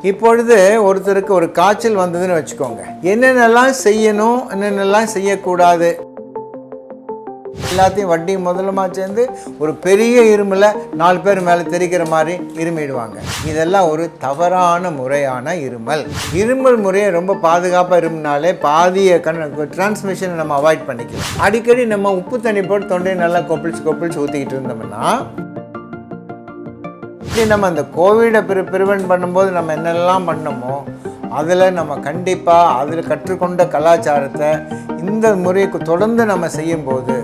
இப்பொழுது ஒருத்தருக்கு ஒரு காய்ச்சல் வந்ததுன்னு வச்சுக்கோங்க, என்னென்னலாம் செய்யணும், என்னென்னலாம் செய்யக்கூடாது, எல்லாத்தையும் வட்டி முதலமா சேர்ந்து ஒரு பெரிய இருமில் 4 பேர் மேலே தெரிக்கிற மாதிரி இருமிடுவாங்க. இதெல்லாம் ஒரு தவறான முறையான இருமல். இருமல் முறையை ரொம்ப பாதுகாப்பாக இருமினாலே பாதிய டிரான்ஸ்மிஷனை நம்ம அவாய்ட் பண்ணிக்கலாம். அடிக்கடி நம்ம உப்பு தண்ணி போட்டு தொண்டையை நல்லா கொப்பிளிச்சு ஊற்றிக்கிட்டு இருந்தோம்னா, நம்ம அந்த கோவிடை ப்ரிவென்ட் பண்ணும்போது நம்ம என்னெல்லாம் பண்ணோமோ அதில் நம்ம கண்டிப்பாக அதில் கற்றுக்கொண்ட கலாச்சாரத்தை இந்த முறைக்கு தொடர்ந்து நம்ம செய்யும்போது,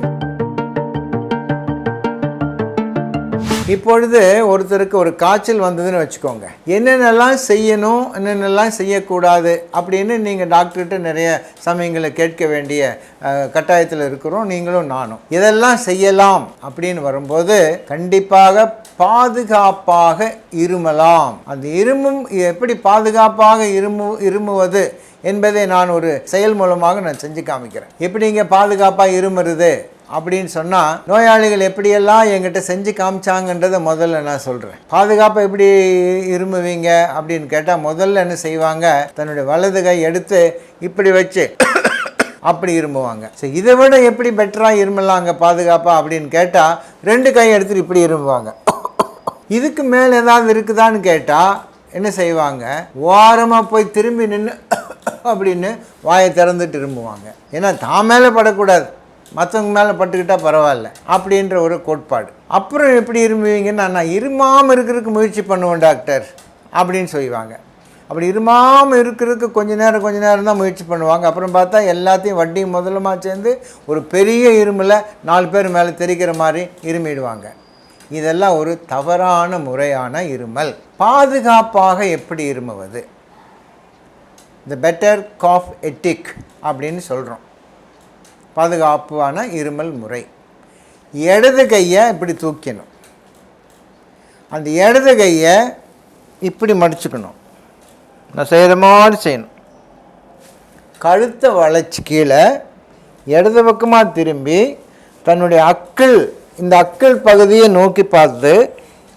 இப்பொழுது ஒருத்தருக்கு ஒரு காய்ச்சல் வந்ததுன்னு வச்சுக்கோங்க, என்னென்னலாம் செய்யணும், என்னென்னலாம் செய்யக்கூடாது அப்படின்னு நீங்கள் டாக்டர்கிட்ட நிறைய சமயங்களை கேட்க வேண்டிய கட்டாயத்தில் இருக்கிறோம், நீங்களும் நானும். இதெல்லாம் செய்யலாம் அப்படின்னு வரும்போது கண்டிப்பாக பாதுகாப்பாக இருமலாம். அந்த எப்படி பாதுகாப்பாக இருமுவது என்பதை நான் ஒரு செயல் மூலமாக நான் செஞ்சு காமிக்கிறேன். எப்படி இங்கே பாதுகாப்பாக இருமுறது அப்படின்னு சொன்னால், நோயாளிகள் எப்படியெல்லாம் என்கிட்ட செஞ்சு காமிச்சாங்கன்றதை முதல்ல நான் சொல்கிறேன். பாதுகாப்பாக எப்படி இருமுவீங்க அப்படின்னு கேட்டால், முதல்ல என்ன செய்வாங்க, தன்னுடைய வலது கை எடுத்து இப்படி வச்சு அப்படி இருமுவாங்க. ஸோ இதை விட எப்படி பெட்டராக இருமலாங்க பாதுகாப்பாக அப்படின்னு கேட்டால், 2 கை எடுத்துட்டு இப்படி இருமுவாங்க. இதுக்கு மேலே ஏதாவது இருக்குதான்னு கேட்டால் என்ன செய்வாங்க, ஓரமாக போய் திரும்பி நின்று அப்படின்னு வாயை திறந்துட்டு இருமுவாங்க. ஏன்னா தான் மேலே படக்கூடாது, மற்றவங்க மேலே பட்டுக்கிட்டால் பரவாயில்ல அப்படின்ற ஒரு கோட்பாடு. அப்புறம் எப்படி இருமுவீங்கன்னா, நான் இருமாமல் இருக்கிறதுக்கு முயற்சி பண்ணுவேன் டாக்டர் அப்படின்னு சொல்லுவாங்க. அப்படி இருமாமல் இருக்கிறதுக்கு கொஞ்ச நேரம் தான் முயற்சி பண்ணுவாங்க. அப்புறம் பார்த்தா எல்லாத்தையும் வட்டி முதலமா சேர்ந்து ஒரு பெரிய இருமில் 4 பேர் மேலே தெரிக்கிற மாதிரி இருமிடுவாங்க. இதெல்லாம் ஒரு தவறான முறையான இருமல். பாதுகாப்பாக எப்படி இருமுவது, த பெட்டர் காஃப் எட்டிக் அப்படின்னு சொல்கிறோம். பாதுகாப்பான இருமல் முறை. இடது கையை இப்படி தூக்கணும், அந்த இடது கையை இப்படி மடிச்சுக்கணும், நான் செய்கிற மாதிரி செய்யணும். கழுத்தை வளைச்சி கீழே இடது பக்கமாக திரும்பி தன்னுடைய இந்த அக்கிள் பகுதியை நோக்கி பார்த்து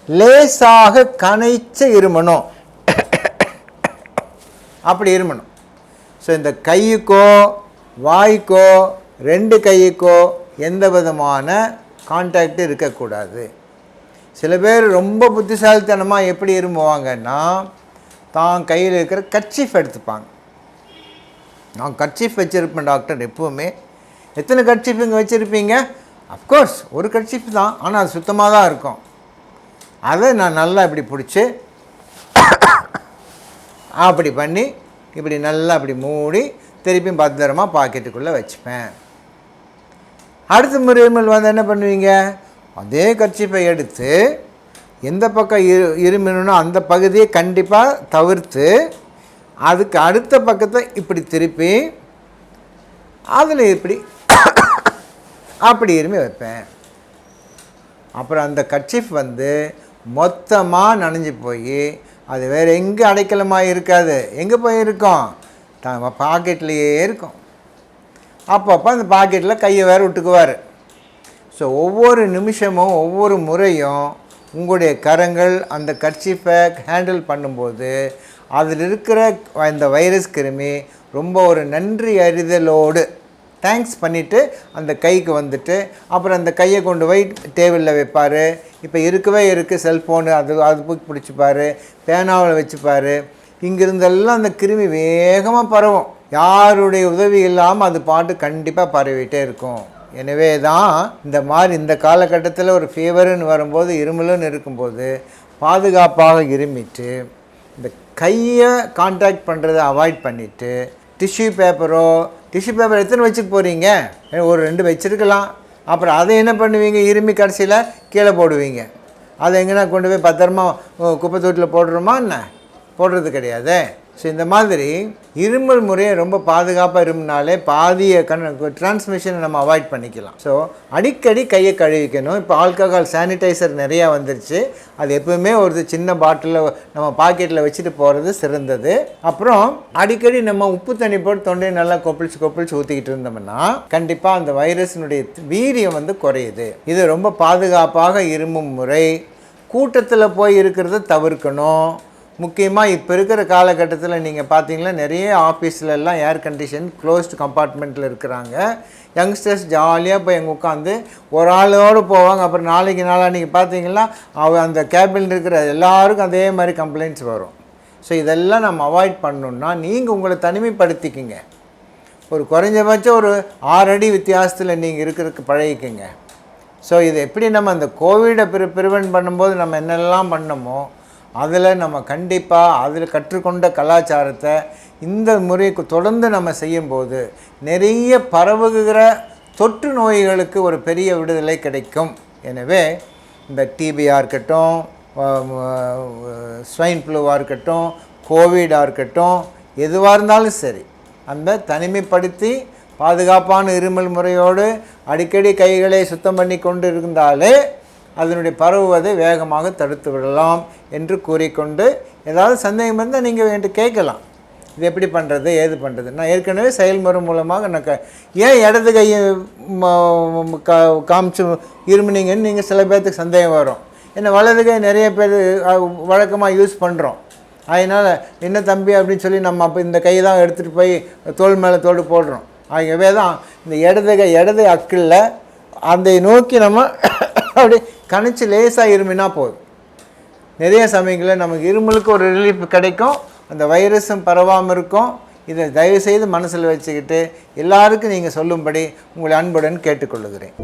லேசாக கனைச்சு இருமணும். அப்படி இருமணும். ஸோ இந்த கையுக்கோ வாய்க்கோ 2 கையுக்கோ எந்த விதமான கான்டாக்ட் இருக்கக்கூடாது. சில பேர் ரொம்ப புத்திசாலித்தனமாக எப்படி இருமுவாங்கன்னா, தான் கையில் இருக்கிற கர்ச்சீஃப் எடுத்துப்பாங்க. நான் கர்ச்சீஃப் வச்சுருப்பேன் டாக்டர் எப்போவுமே. எத்தனை கர்ச்சீஃப் இங்கே வச்சுருப்பீங்க? அஃப்கோர்ஸ் ஒரு கர்ச்சீஃப் தான், ஆனால் அது சுத்தமாக தான் இருக்கும். அதை நான் நல்லா இப்படி பிடிச்சி அப்படி பண்ணி இப்படி நல்லா அப்படி மூடி திருப்பியும் பத்திரமாக பாக்கெட்டுக்குள்ளே வச்சுப்பேன். அடுத்த முறைமல் வந்து என்ன பண்ணுவீங்க, அதே கர்ச்சீஃபை எடுத்து எந்த பக்கம் இருமினோ அந்த பகுதியை கண்டிப்பாக தவிர்த்து அதுக்கு அடுத்த பக்கத்தை இப்படி திருப்பி அதில் இப்படி அப்படி இருமி வைப்பேன். அப்புறம் அந்த கர்ச்சீஃப் வந்து மொத்தமாக நனைஞ்சு போய் அது வேறு எங்கே அடைக்கலமாக இருக்காது. எங்கே போய் இருக்கும், நம்ம பாக்கெட்லேயே இருக்கும். அப்பப்போ அந்த பாக்கெட்டில் கையை வேறு விட்டுக்குவார். ஸோ ஒவ்வொரு நிமிஷமும் ஒவ்வொரு முறையும் உங்களுடைய கரங்கள் அந்த கர்ச்சீஃபை ஹேண்டில் பண்ணும்போது அதில் இருக்கிற இந்த வைரஸ் கிருமி ரொம்ப ஒரு நன்றி அறிதலோடு தேங்க்ஸ் பண்ணிவிட்டு அந்த கைக்கு வந்துட்டு அப்புறம் அந்த கையை கொண்டு போய் டேபிளில் வைப்பார். இப்போ இருக்குது செல்ஃபோனு, அது பிடிச்சிப்பார், பேனாவில் வச்சுப்பார். இங்கிருந்தெல்லாம் அந்த கிருமி வேகமாக பரவும். யாருடைய உதவி இல்லாமல் அது பாட்டு கண்டிப்பாக பரவிட்டே இருக்கும். எனவே தான் இந்த காலகட்டத்தில் ஒரு ஃபீவருன்னு வரும்போது, இருமலுன்னு இருக்கும்போது பாதுகாப்பாக இருமிட்டு இந்த கையை கான்டாக்ட் பண்ணுறதை அவாய்ட் பண்ணிவிட்டு டிஷ்யூ பேப்பர் எத்தனை வச்சுக்க போகிறீங்க, ஒரு 2 வச்சுருக்கலாம். அப்புறம் அதை என்ன பண்ணுவீங்க, இருமி கடைசியில் கீழே போடுவீங்க. அதை எங்கன்னா கொண்டு போய் பத்திரமா குப்பை தொட்டியில் போடுறோமா என்ன, போடுறது கிடையாது. ஸோ இந்த மாதிரி இருமல் முறையை ரொம்ப பாதுகாப்பாக இருமுனாலே பாதிய டிரான்ஸ்மிஷனை நம்ம அவாய்ட் பண்ணிக்கலாம். ஸோ அடிக்கடி கையை கழுவிக்கணும். இப்போ ஆல்கஹால் சானிடைசர் நிறையா வந்துருச்சு. அது எப்பவுமே ஒரு சின்ன பாட்டிலில் நம்ம பாக்கெட்டில் வச்சுட்டு போகிறது சிறந்தது. அப்புறம் அடிக்கடி நம்ம உப்பு தண்ணி போட்டு தொண்டையை நல்லா கொப்பிளிச்சு ஊற்றிக்கிட்டு இருந்தோம்னா கண்டிப்பாக அந்த வைரஸினுடைய வீரியம் வந்து குறையுது. இது ரொம்ப பாதுகாப்பாக இருமும் முறை. கூட்டத்தில் போய் இருக்கிறத தவிர்க்கணும். முக்கியமாக இப்போ இருக்கிற காலகட்டத்தில் நீங்கள் பார்த்தீங்கன்னா நிறைய ஆஃபீஸ்லலாம் ஏர் கண்டிஷன் க்ளோஸ்டு கம்பார்ட்மெண்ட்டில் இருக்கிறாங்க. யங்ஸ்டர்ஸ் ஜாலியாக போய் எங்கே உட்காந்து ஒரு ஆளோடு போவாங்க. அப்புறம் நாளைக்கு பார்த்தீங்கன்னா அந்த கேபின் இருக்கிற எல்லாருக்கும் அதே மாதிரி கம்ப்ளைண்ட்ஸ் வரும். ஸோ இதெல்லாம் நம்ம அவாய்ட் பண்ணணுன்னா நீங்கள் உங்களை தனிமைப்படுத்திக்கிங்க. ஒரு குறைஞ்சபட்சம் ஒரு 6 அடி வித்தியாசத்தில் நீங்கள் இருக்கிறதுக்கு பழகிக்குங்க. ஸோ இது எப்படி நம்ம அந்த கோவிடை ப்ரிவென்ட் பண்ணும்போது நம்ம என்னெல்லாம் பண்ணமோ அதில் நம்ம கண்டிப்பாக அதில் கற்றுக்கொண்ட கலாச்சாரத்தை இந்த முறைக்கு தொடர்ந்து நம்ம செய்யும்போது நிறைய பரவுகிற தொற்று நோய்களுக்கு ஒரு பெரிய விடுதலை கிடைக்கும். எனவே இந்த டிபியாக இருக்கட்டும், ஸ்வைன் ஃப்ளூவாக இருக்கட்டும், கோவிடாக இருக்கட்டும், எதுவாக இருந்தாலும் சரி அந்த தனிமைப்படுத்தி பாதுகாப்பான இருமல் முறையோடு அடிக்கடி கைகளை சுத்தம் பண்ணி கொண்டு இருந்தாலே அதனுடைய பரவுவதை வேகமாக தடுத்து விடலாம் என்று கூறிக்கொண்டு, ஏதாவது சந்தேகம் இருந்தால் நீங்கள் என்கிட்ட கேட்கலாம். இது எப்படி பண்ணுறது, ஏது பண்ணுறது. நான் ஏற்கனவே செயல்முறை மூலமாக ஏன் இடது கையை காமிச்சு இருமுனீங்கன்னு நீங்கள் சில பேர்த்துக்கு சந்தேகம் வரும். ஏன்னா வலது கை நிறைய பேர் வழக்கமாக யூஸ் பண்ணுறோம். அதனால் என்ன தம்பி அப்படின்னு சொல்லி நம்ம அப்போ இந்த கை தான் எடுத்துகிட்டு போய் தோள் மேலே தோடு போடுறோம். ஆகவே தான் இந்த இடது அக்கில் அதை நோக்கி நம்ம அப்படி கணிச்சு லேசாக இருமினா போதும். நிறைய சமயங்களில் நமக்கு இருமலுக்கு ஒரு ரிலீஃப் கிடைக்கும், அந்த வைரஸும் பரவாமல் இருக்கும். இதை தயவுசெய்து மனசில் வச்சுக்கிட்டு எல்லாருக்கும் நீங்கள் சொல்லும்படி உங்களை அன்புடன் கேட்டுக்கொள்ளுகிறேன்.